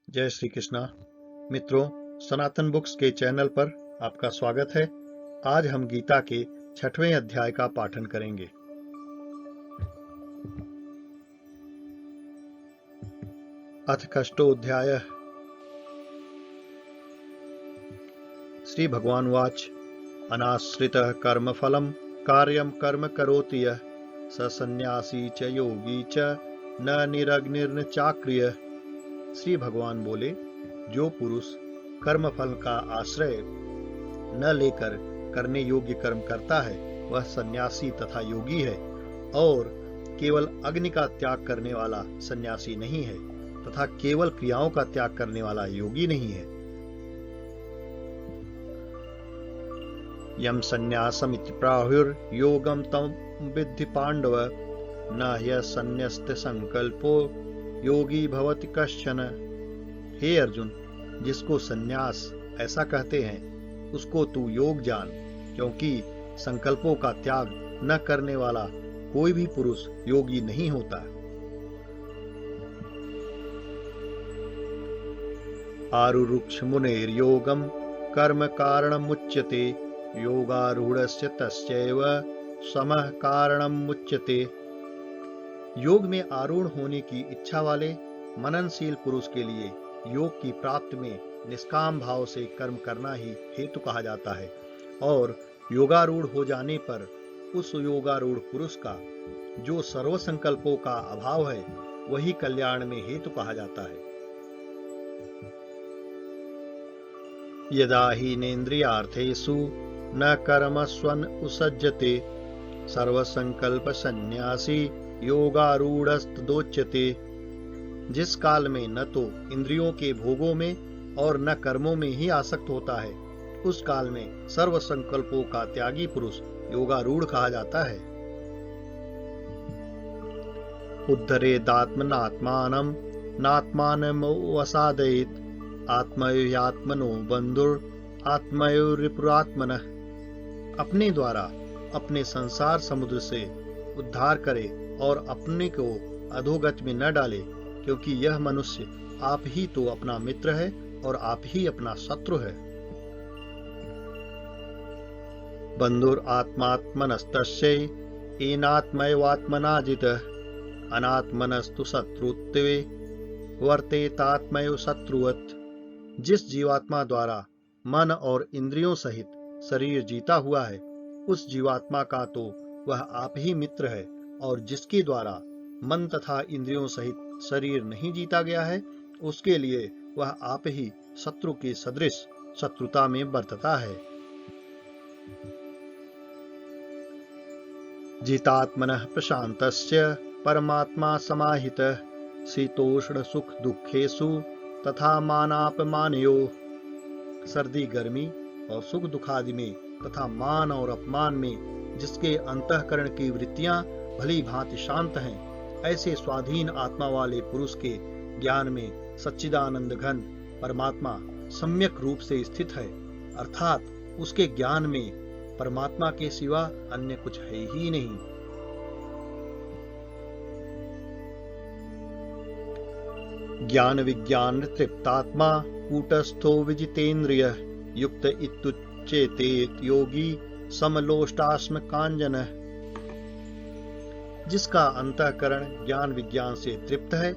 जय श्री कृष्णा। मित्रों, सनातन बुक्स के चैनल पर आपका स्वागत है। आज हम गीता के 6वें अध्याय का पाठन करेंगे। अथ षष्ठोऽध्यायः। श्री भगवान उवाच अनाश्रितः कर्मफलं कार्यं कर्म करोति यः स सन्न्यासी च योगी च न निरग्निर्न चाक्रियः। श्री भगवान बोले, जो पुरुष कर्मफल का आश्रय न लेकर करने योग्य कर्म करता है वह सन्यासी तथा योगी है, और केवल अग्नि का त्याग करने वाला सन्यासी नहीं है तथा केवल क्रियाओं का त्याग करने वाला योगी नहीं है। यम सन्यासमिति प्राहुर्योगम तम विद्धि पांडव न ह्यसन्न्यस्त संकल्पो योगी भवति कश्चन। हे अर्जुन, जिसको सन्यास ऐसा कहते हैं उसको तू योग जान, क्योंकि संकल्पों का त्याग न करने वाला कोई भी पुरुष योगी नहीं होता। आरुरुक्ष मुनेर्योगम कर्म कारणमुच्यते योगारूढ़स्य तस्यैव समः कारणमुच्यते। योग में आरूढ़ होने की इच्छा वाले मननशील पुरुष के लिए योग की प्राप्ति में निष्काम भाव से कर्म करना ही हेतु कहा जाता है, और योगारूढ़ हो जाने पर उस योगारूढ़ पुरुष का जो सर्व संकल्पों का अभाव है वही कल्याण में हेतु कहा जाता है। यदा हीनेन्द्रियार्थेषु न कर्मस्वन उसज्जते सर्वसंकल्प सन्यासी योगारूढ़स्तदोच्यते। जिस काल में न तो इंद्रियों के भोगों में और न कर्मों में ही आसक्त होता है, उस काल में सर्व संकल्पों का त्यागी पुरुष योगारूढ़ कहा जाता है। उद्धरेदात्मनात्मानं नात्मानमवसादयेत् आत्मयोह्यात्मनो बन्धुर् आत्मयोर्रिपुरात्मनः। अपने द्वारा अपने संसार समुद्र से उद्धार करे और अपने को अधोगति में न डाले, क्योंकि यह मनुष्य आप ही तो अपना मित्र है और आप ही अपना शत्रु है। बंधुर आत्मात्मनस्तस्यै येनात्मैवात्मना जितः अनात्मनस्तु शत्रुत्वे वर्तेतात्मैव शत्रुवत्। जिस जीवात्मा द्वारा मन और इंद्रियों सहित शरीर जीता हुआ है, उस जीवात्मा का तो वह आप ही मित्र है, और जिसके द्वारा मन तथा इंद्रियों सहित शरीर नहीं जीता गया है, उसके लिए वह आप ही शत्रु के सदृश शत्रुता में बरतता है। जितात्मनः प्रशांतस्य परमात्मा समाहितः शीतोष्ण सुख दुखेषु तथा मानापमानयोः। सर्दी गर्मी और सुख दुखादि में तथा मान और अपमान में जिसके अंतःकरण की वृत्तियां भली भांति शांत हैं, ऐसे स्वाधीन आत्मा वाले पुरुष के ज्ञान में सच्चिदानंद घन परमात्मा सम्यक रूप से स्थित है, अर्थात उसके ज्ञान में परमात्मा के सिवा अन्य कुछ है ही नहीं। ज्ञान विज्ञान तृप्तात्मा कूटस्थो विजितेन्द्रियः युक्त इत्युच्यते योगी समलोष्टास्म कांजनः। जिसका अंतःकरण ज्ञान विज्ञान से तृप्त है,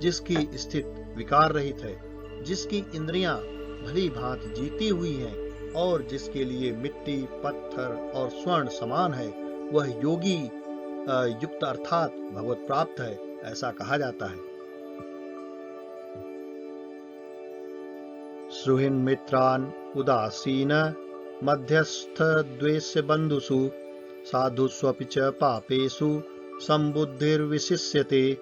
जिसकी स्थिति विकार रहित है, जिसकी इंद्रियां भली भांति जीती हुई हैं, और जिसके लिए मिट्टी पत्थर और स्वर्ण समान है, वह योगी युक्त अर्थात भगवत प्राप्त है, ऐसा कहा जाता है। सुहृन् मित्रान् उदासीन मध्यस्थ द्वेष्य बंधुषु साधुष्वपि च पापेषु संबुद्धिर्विशिष्यते।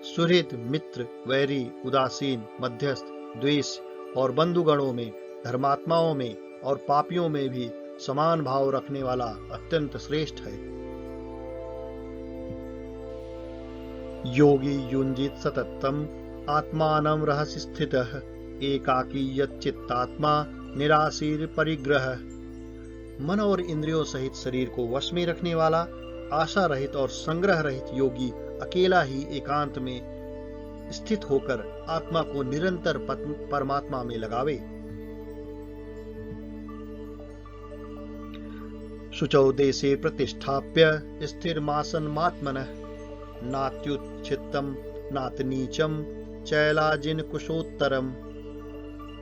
सुहृद मित्र वैरी उदासीन मध्यस्थ द्वेष और बंधुगणों में धर्मात्माओं में और पापियों में भी समान भाव रखने वाला अत्यंत श्रेष्ठ है। योगी युञ्जित सततम् आत्मानं रहसि स्थितः एकाकी यच्चित्तात्मा निराशीर परिग्रह। मन और इंद्रियों सहित शरीर को वश में रखने वाला आशा रहित और संग्रह रहित योगी अकेला ही एकांत में स्थित होकर आत्मा को निरंतर परमात्मा में लगावे। शुचौ देशे प्रतिष्ठाप्य स्थिरमासनमात्मनः नात्युच्छित्तम नात नीचम चैलाजिन कुशोत्तरम।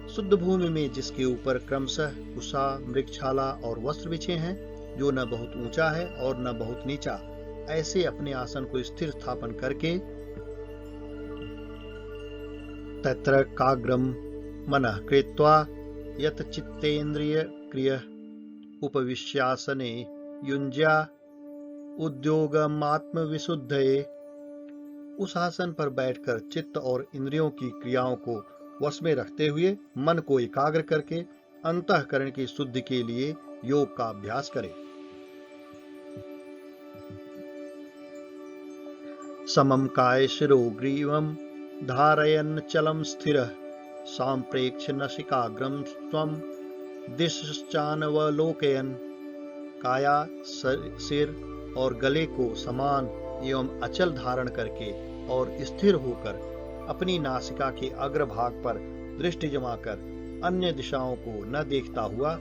शुद्ध भूमि में जिसके ऊपर क्रमशः कुशा, मृगछाला और वस्त्र बिछे हैं, जो न बहुत ऊंचा है और न बहुत नीचा, ऐसे अपने आसन को स्थिर स्थापन करके तत्र काग्रम मनः कृत्वा यत चित्तेन्द्रिय क्रिय उपविश्यासने युञ्ज्या उद्योगमात्म विशुद्धये। उस आसन पर बैठकर चित्त और इंद्रियों की क्रियाओं को वश में रखते हुए मन को एकाग्र करके अंतःकरण की शुद्धि के लिए योग का अभ्यास करें। समम काय शिरोग्रीवम धारयन् चलम स्थिरः सांप्रेक्ष्य नसिकाग्रम स्वम दिशश्चानवलोकयन्। काया, सिर और गले को समान एवं अचल धारण करके और स्थिर होकर अपनी नासिका के अग्रभाग पर दृष्टि जमाकर अन्य दिशाओं को न देखता हुआ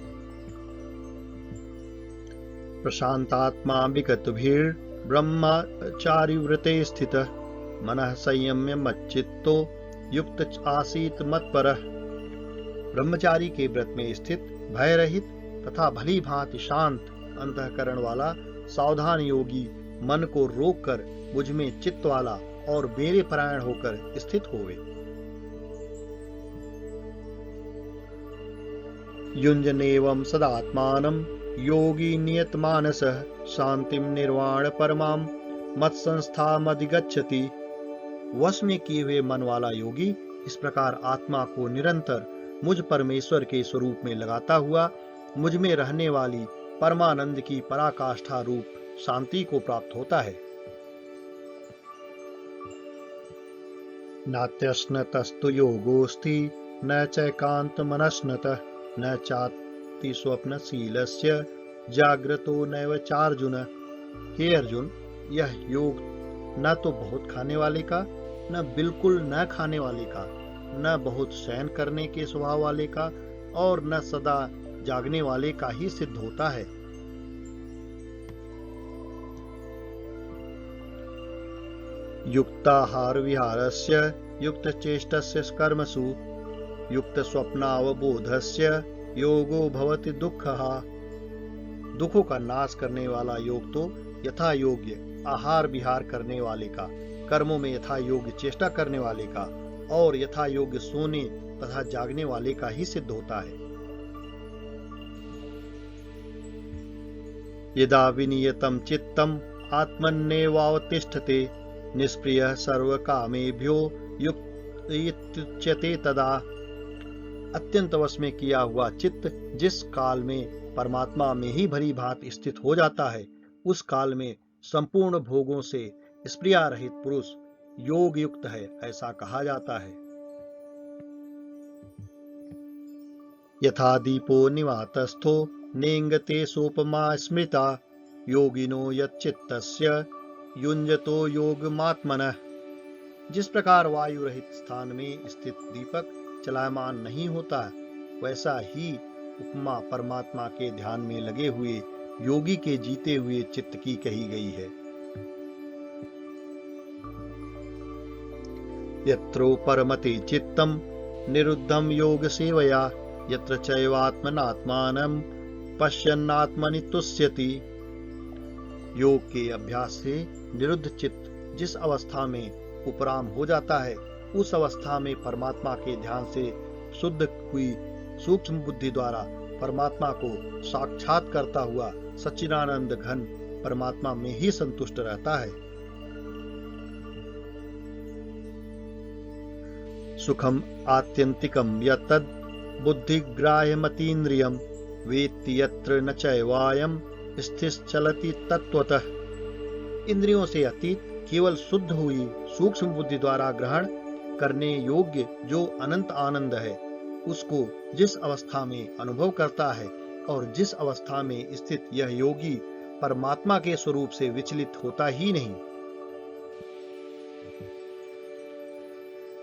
प्रशांतात्मा विगतभिर् ब्रह्मचारी व्रते स्थितः मनः संयम्य मच्चित्तो युक्त आसीत मत्परः। ब्रह्मचारी के व्रत में स्थित, भय रहित तथा भली भांति शांत अंतःकरण वाला सावधान योगी मन को रोककर मुझ में चित्त वाला और मेरे परायण होकर स्थित होवे। युञ्जनेवं सदात्मानं योगी नियतमानसः शांतिम निर्वाण परमाम मत्संस्थामधिगच्छति। वश में किए हुए मन वाला योगी इस प्रकार आत्मा को निरंतर मुझ परमेश्वर के स्वरूप में लगाता हुआ मुझ में रहने वाली परमानंद की पराकाष्ठा रूप शांति को प्राप्त होता है। नात्यश्नतस्तु योगोस्ति न चैकान्तमनश्नतः न चाति स्वप्नशीलस्य जाग्रतो नैव चार्जुन। हे अर्जुन, यह योग न तो बहुत खाने वाले का, न बिल्कुल न खाने वाले का, न बहुत शयन करने के स्वभाव वाले का और न सदा जागने वाले का ही सिद्ध होता है। युक्ताहार विहारस्य युक्त चेष्टस्य कर्मसु युक्त स्वप्नावबोधस्य योगो भवति दुःखः। दुखों का नाश करने वाला योग तो यथा योग्य आहार विहार करने वाले का, कर्मों में यथा योग्य चेष्टा करने वाले का और यथा योग्य सोने तथा जागने वाले का ही सिद्ध होता है। यदा विनियतम चित्तम आत्मन्नेवावतिष्ठते निष्प्रियः सर्वकामेभ्यो युक्त्युच्यते तदा। अत्यंत वश में किया हुआ चित्त जिस काल में परमात्मा में ही भली भांति स्थित हो जाता है, उस काल में संपूर्ण भोगों से स्प्रिया रहित पुरुष योग युक्त है, ऐसा कहा जाता है। यथा दीपो निवातस्थो नेंगते सोपमा स्मृता योगिनो यच्चित्तस्य युञ्जतो योगमात्मनः। जिस प्रकार वायु रहित स्थान में स्थित दीपक चलायमान नहीं होता, वैसा ही उपमा परमात्मा के ध्यान में लगे हुए योगी के जीते हुए चित्त की कही गई है। यत्रो परमते चित्तम निरुद्धम योग सेवया यत्र चैवात्मनात्मानं पश्यन्नात्मनि तुष्यति। योग के अभ्यास से निरुद्ध चित्त जिस अवस्था में उपराम हो जाता है, उस अवस्था में परमात्मा के ध्यान से शुद्ध हुई सूक्ष्म बुद्धि द्वारा परमात्मा को साक्षात करता हुआ सच्चिदानंद घन परमात्मा में ही संतुष्ट रहता है। सुखम आत्यंतिकम यत्तद् बुद्धिग्राह्यमतीन्द्रियं वेत्ति यत्र न चैवायं स्थिश्चलति तत्त्वतः। इंद्रियों से अतीत केवल शुद्ध हुई सूक्ष्म बुद्धि द्वारा ग्रहण करने योग्य जो अनंत आनंद है, उसको जिस अवस्था में अनुभव करता है और जिस अवस्था में स्थित यह योगी परमात्मा के स्वरूप से विचलित होता ही नहीं।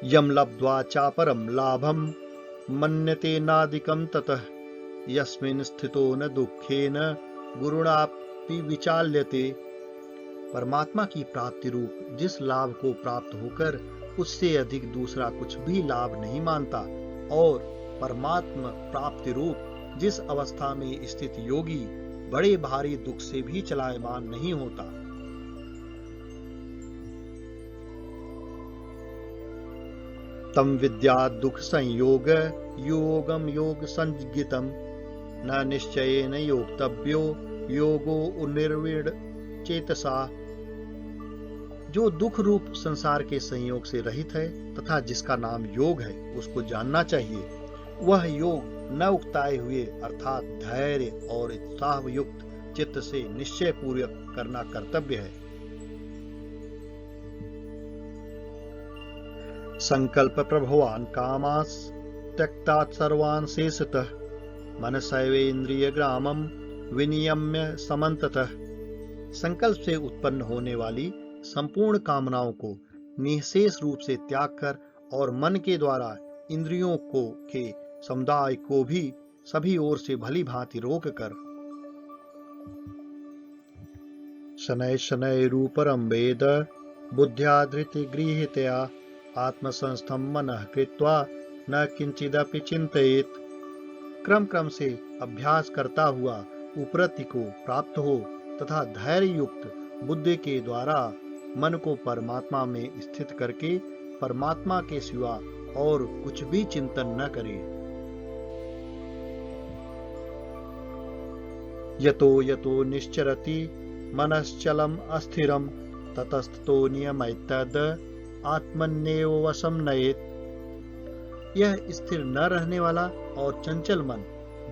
यम लब्ध्वा चापरम लाभम मन्यते नादिकम ततः यस्मिन् स्थितो न दुखेन गुरुणापि विचाल्यते। परमात्मा की प्राप्ति रूप जिस लाभ को प्राप्त होकर उससे अधिक दूसरा कुछ भी लाभ नहीं मानता, और परमात्मा प्राप्ति रूप जिस अवस्था में स्थित योगी बड़े भारी दुख से भी चलायमान नहीं होता। तम विद्या दुख संयोग योगम योग संज्ञितम न निश्चयेन योक्तव्यो योगो निर्विण चेतसा। जो दुख रूप संसार के संयोग से रहित है तथा जिसका नाम योग है उसको जानना चाहिए। वह योग न उकताए हुए अर्थात धैर्य और उत्साह युक्त चित्त से निश्चय पूर्वक करना कर्तव्य है। संकल्प प्रभवान कामास त्यक्तात् सर्वान् शेषतः मनसैवेन्द्रिय ग्रामम विनियम्य समन्ततः। संकल्प से उत्पन्न होने वाली संपूर्ण कामनाओं को निःशेष रूप से त्याग कर और मन के द्वारा इंद्रियों को के समुदाय को भी सभी ओर से भली भांति रोक कर शनैः शनैः रूपरं वेद बुद्ध्या धृति गृहीतया आत्मसंस्थं मनः कृत्वा न किंचिदपि चिंतयेत्। क्रम क्रम से अभ्यास करता हुआ उपरति को प्राप्त हो तथा धैर्य युक्त बुद्धि के द्वारा मन को परमात्मा में स्थित करके परमात्मा के सिवा और कुछ भी चिंतन न करे। यतो यतो निश्चरति मनश्चलम अस्थिरम ततस्तो नियमैतद आत्मन्येव वशम नयेत्। यह स्थिर न रहने वाला और चंचल मन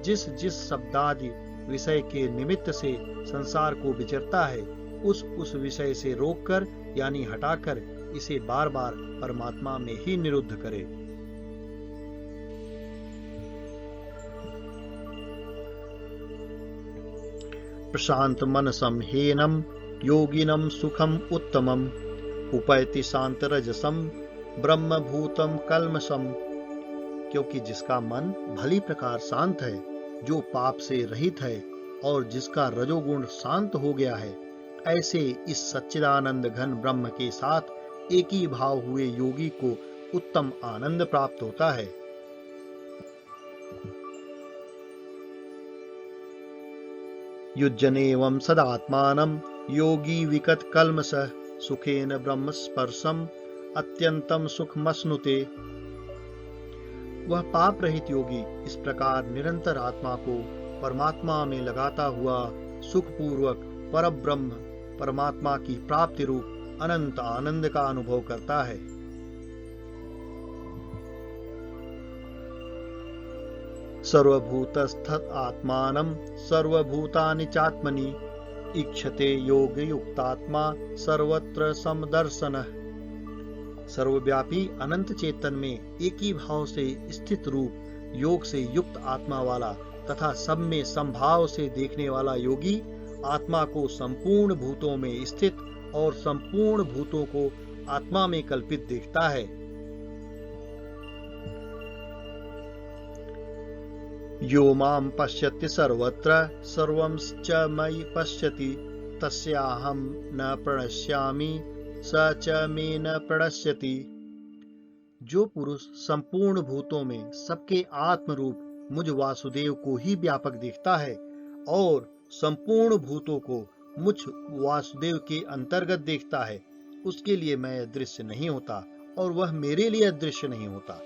जिस जिस शब्दादि विषय के निमित्त से संसार को विचरता है उस विषय से रोककर यानी हटाकर इसे बार बार परमात्मा में ही निरुद्ध करे। प्रशांत मनसम हीनम योगिनम सुखम उत्तमम उपैति शांत रजसम ब्रह्म भूतम कल्मषम। क्योंकि जिसका मन भली प्रकार शांत है, जो पाप से रहित है और जिसका रजोगुण शांत हो गया है, ऐसे इस सच्चिदानंद घन ब्रह्म के साथ एक ही भाव हुए योगी को उत्तम आनंद प्राप्त होता है। युज्यनेवं सदात्मानं योगी विकट कल्मष सुखेन ब्रह्म स्पर्शम अत्यंतम सुखमश्नुते। वह पाप रहित योगी इस प्रकार निरंतर आत्मा को परमात्मा में लगाता हुआ सुखपूर्वक परब्रह्म परमात्मा की प्राप्ति रूप अनंत आनंद का अनुभव करता है। सर्वभूतस्थ आत्मानं सर्वभूतानि चात्मनि इक्षते योग युक्तात्मा सर्वत्र समदर्शनः। सर्वव्यापी अनंत चेतन में एक ही भाव से स्थित रूप योग से युक्त आत्मा वाला तथा सब में संभाव से देखने वाला योगी आत्मा को संपूर्ण भूतों में स्थित और संपूर्ण भूतों को आत्मा में कल्पित देखता है। यो मां पश्यति सर्वत्र सर्वं च मयि पश्यति तस्याहं न प्रणश्यामि स च मे न प्रणश्यति। जो पुरुष संपूर्ण भूतों में सबके आत्म रूप मुझ वासुदेव को ही व्यापक देखता है और संपूर्ण भूतों को मुझ वासुदेव के अंतर्गत देखता है, उसके लिए मैं अदृश्य नहीं होता और वह मेरे लिए अदृश्य नहीं होता।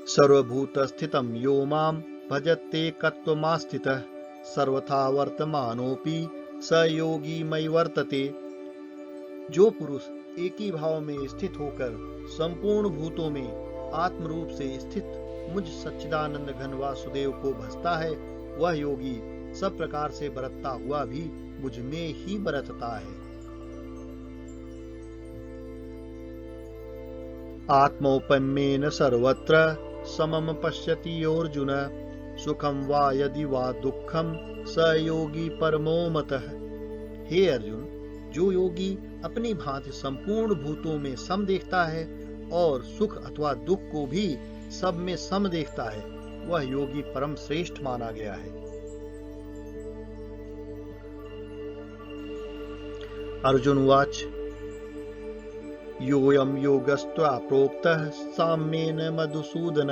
सर्वभूत स्थितम यो मां भजते कत्वमास्थितः सर्वथा वर्तमानोपि स योगी मयि वर्तते। जो पुरुष एक ही भाव में स्थित होकर संपूर्ण भूतों में आत्म रूप से स्थित मुझ सच्चिदानंद घन वासुदेव को भजता है, वह योगी सब प्रकार से बरतता हुआ भी मुझ में ही बरतता है। आत्मौपम्येन सर्वत्र समम पश्यति अर्जुन सुखम वा यदि वा दुखम स योगी परमो मतः। हे अर्जुन, जो योगी अपनी भांति संपूर्ण भूतों में सम देखता है और सुख अथवा दुख को भी सब में सम देखता है, वह योगी परम श्रेष्ठ माना गया है। अर्जुन उवाच योऽयं योगस्त्वा प्रोक्तः साम्येन मधुसूदन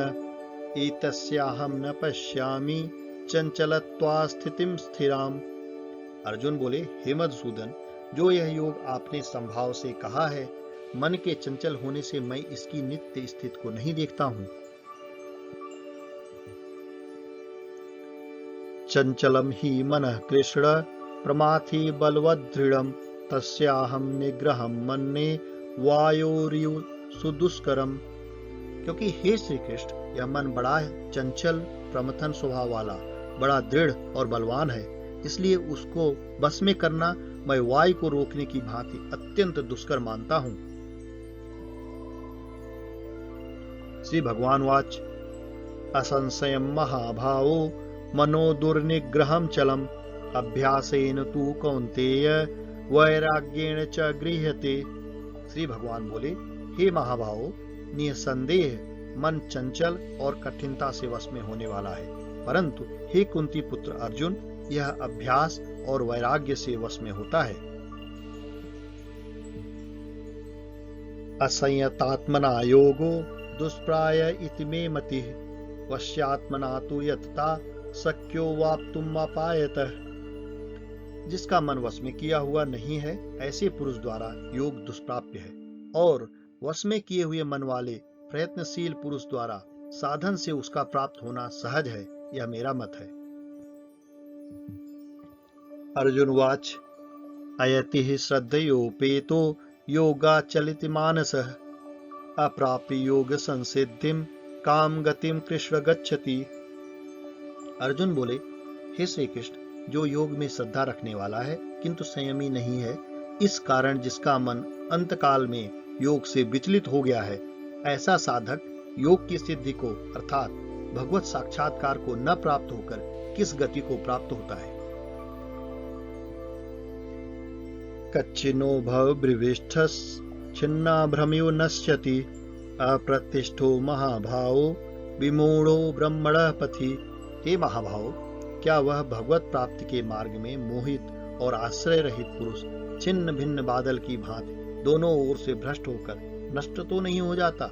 एतस्याहं न पश्यामि चंचलत्वा स्थितिं स्थिराम। अर्जुन बोले, हे मधुसूदन, जो यह योग आपने संभाव से कहा है, मन के चंचल होने से मैं इसकी नित्य स्थिति को नहीं देखता हूं। चंचलम ही मनः कृष्ण प्रमाथि बलवदृढ़ तस्याहं निग्रहं मन्ये वायोरिव सुदुष्करम। क्योंकि हे श्री कृष्ण, यह मन बड़ा चंचल प्रमथन स्वभाव वाला, बड़ा दृढ़ और बलवान है, इसलिए उसको बस में करना मैं वायु को रोकने की भांति अत्यंत दुष्कर मानता हूं। श्री भगवान वाच असंशयं महाभावो मनो दुर्निग्रहं चलम अभ्यासेन तु कौन्तेय वैराग्येण च गृह्यते। श्री भगवान बोले, हे महाभावो, निसंदेह मन चंचल और कठिनता से वश में होने वाला है, परंतु हे कुंती पुत्र अर्जुन, यह अभ्यास और वैराग्य से वश में होता है। असंयतात्मना योगो दुष्प्राय इति मे मतिः वश्यात्मना तु यतता शक्यो वाप्तुम् अपायतः। जिसका मन वश में किया हुआ नहीं है, ऐसे पुरुष द्वारा योग दुष्प्राप्य है, और वश में किए हुए मन वाले प्रयत्नशील पुरुष द्वारा साधन से उसका प्राप्त होना सहज है, यह मेरा मत है। अर्जुन वाच अयति श्रद्धयोपेतो योगाचलित मानसः अप्राप्य योग संसिद्धिं काम गतिम कृष्ण गच्छति। अर्जुन बोले, हे श्री कृष्ण, जो योग में श्रद्धा रखने वाला है किंतु संयमी नहीं है, इस कारण जिसका मन अंतकाल में योग से विचलित हो गया है, ऐसा साधक योग की सिद्धि को अर्थात भगवत साक्षात्कार को न प्राप्त होकर किस गति को प्राप्त होता है। कच्चिनो भव ब्रिविष्ठस् छिन्ना भ्रमयो नश्यति अप्रतिष्ठो महाभावो विमूढ़ो ब्रह्मणः पथि। हे महाभावो, क्या वह भगवत प्राप्ति के मार्ग में मोहित और आश्रय रहित पुरुष छिन्न भिन्न बादल की भांति दोनों ओर से भ्रष्ट होकर नष्ट तो नहीं हो जाता।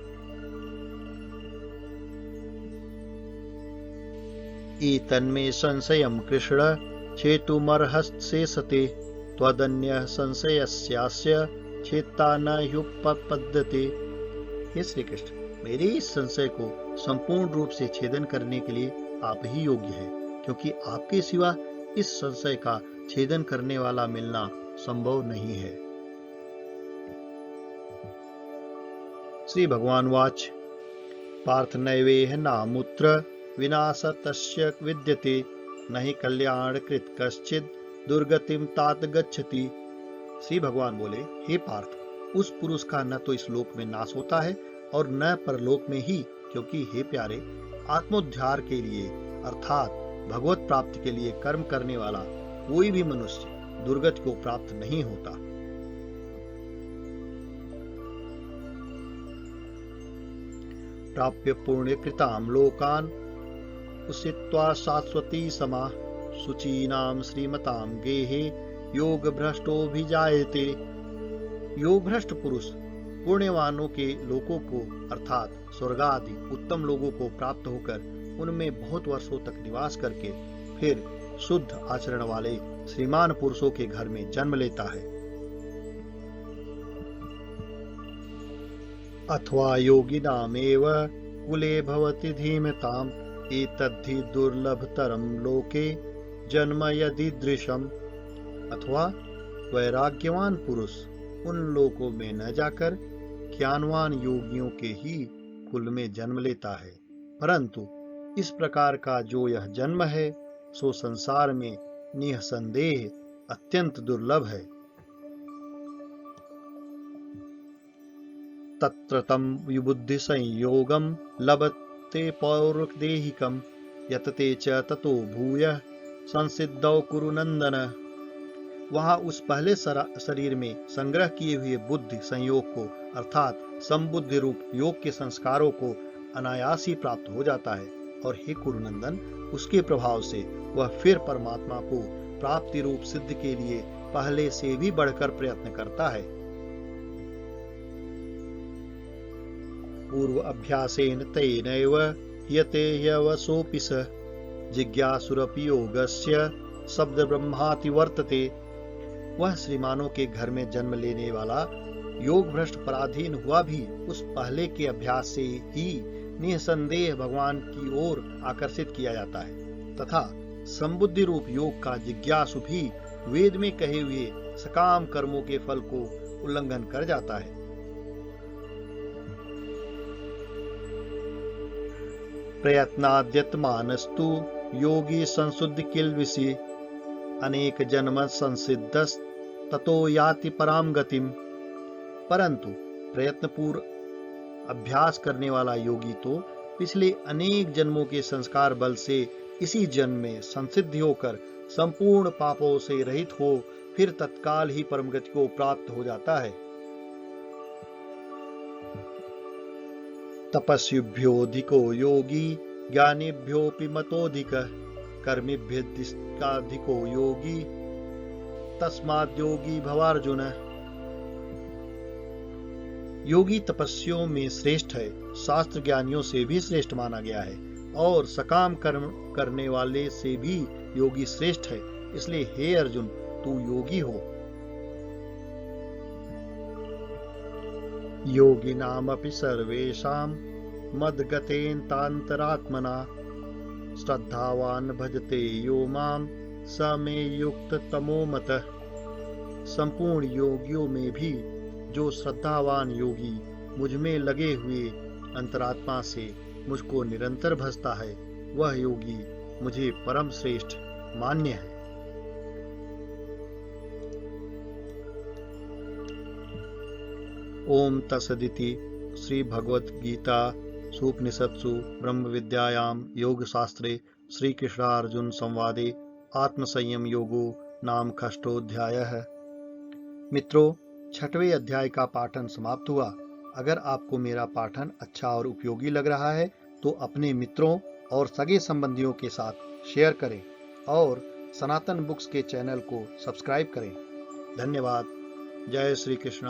एतन्मे संशयं कृष्ण छेतुमर्हस्य त्वदन्यः संशयस्यास्य छेत्ता न ह्युपपद्यते। हे श्री कृष्ण, मेरे इस संशय को संपूर्ण रूप से छेदन करने के लिए आप ही योग्य हैं, क्योंकि आपके सिवा इस संशय का छेदन करने वाला मिलना संभव नहीं है। श्री भगवान वाच पार्थ नैवेह नामुत्र विनाशतस्य विद्यते नहि कल्याण कृत कश्चिद दुर्गतिम तात गच्छति। श्री भगवान बोले, हे पार्थ, उस पुरुष का न तो इस लोक में नाश होता है और न परलोक में ही, क्योंकि हे प्यारे, आत्मोद्धार के लिए अर्थात भगवत प्राप्ति के लिए कर्म करने वाला कोई भी मनुष्य दुर्गति को प्राप्त नहीं होता। प्राप्य पुण्य कृताम लोकान उसित्वा शाश्वती समा शुचीनाम श्रीमताम गेहे योग भ्रष्टो भी जायते। योग भ्रष्ट पुरुष पुण्यवानों के लोकों को अर्थात स्वर्ग आदि उत्तम लोगों को प्राप्त होकर उनमें बहुत वर्षों तक निवास करके फिर शुद्ध आचरण वाले श्रीमान पुरुषों के घर में जन्म लेता है। अथवा योगिनामेव कुले भवति धीमताम एतद्धि दुर्लभतरम लोके जन्म यदीदृशम। अथवा वैराग्यवान पुरुष उन लोकों में न जाकर ज्ञानवान योगियों के ही कुल में जन्म लेता है, परंतु इस प्रकार का जो यह जन्म है सो संसार में निसंदेह अत्यंत दुर्लभ है। तत्र तम विबुद्धि संयोगम लभते पौरुषदेहिकम यतते च ततो भूयः संसिद्धौ कुरु नंदन। वहां उस पहले शरीर में संग्रह किए हुए बुद्धि संयोग को अर्थात संबुद्धि रूप योग के संस्कारों को अनायास ही प्राप्त हो जाता है। और हे कुरुनंदन, उसके प्रभाव से वह फिर परमात्मा को प्राप्ति रूप सिद्धि के लिए पहले से भी बढ़कर प्रयत्न करता है। पूर्व अभ्यासेन तेनैव यते ह्यवसोऽपि स जिज्ञासुरपि योगस्य शब्द ब्रह्माति वर्तते। वह श्रीमानों के घर में जन्म लेने वाला योग भ्रष्ट पराधीन हुआ भी उस पहले के अभ्यास से ही निसंदेह भगवान की ओर आकर्षित किया जाता है तथा संबुद्धि रूप योग का जिज्ञासु भी वेद में कहे हुए सकाम कर्मों के फल को उल्लंघन कर जाता है। प्रयत्नाद्यतमानस्तु योगी संशुद्धि किल्विषि अनेक जन्म संसिद्धस ततो याति पराम गतिम। परंतु प्रयत्नपूर्व अभ्यास करने वाला योगी तो पिछले अनेक जन्मों के संस्कार बल से इसी जन्म में संसिद्धि होकर संपूर्ण पापों से रहित हो फिर तत्काल ही परम गति को प्राप्त हो जाता है। तपस्विभ्योऽधिको योगी ज्ञानिभ्योऽपि मतोऽधिकः कर्मिभ्यधिको योगी तस्माद् योगी भवार्जुन। योगी तपस्वियों में श्रेष्ठ है, शास्त्र ज्ञानियों से भी श्रेष्ठ माना गया है और सकाम कर्म करने वाले से भी योगी श्रेष्ठ है। इसलिए हे अर्जुन, तू योगी हो। योगिनामपि सर्वेषां मद्गतेनान्तरात्मना श्रद्धावान् भजते यो मां स मे युक्ततमो मतः। संपूर्ण योगियों में भी जो श्रद्धावान योगी मुझ में लगे हुए अंतरात्मा से मुझको निरंतर भजता है, वह योगी मुझे परम श्रेष्ठ मान्य है। ओम तत्सदिति श्री भगवद गीता सूपनिषत्सु ब्रह्म विद्यायां योग शास्त्रे श्री कृष्णार्जुन संवादे आत्मसंयम योगो नाम षष्ठोऽध्यायः। मित्रों, 6वें अध्याय का पाठन समाप्त हुआ। अगर आपको मेरा पाठन अच्छा और उपयोगी लग रहा है तो अपने मित्रों और सगे संबंधियों के साथ शेयर करें और सनातन बुक्स के चैनल को सब्सक्राइब करें। धन्यवाद। जय श्री कृष्ण।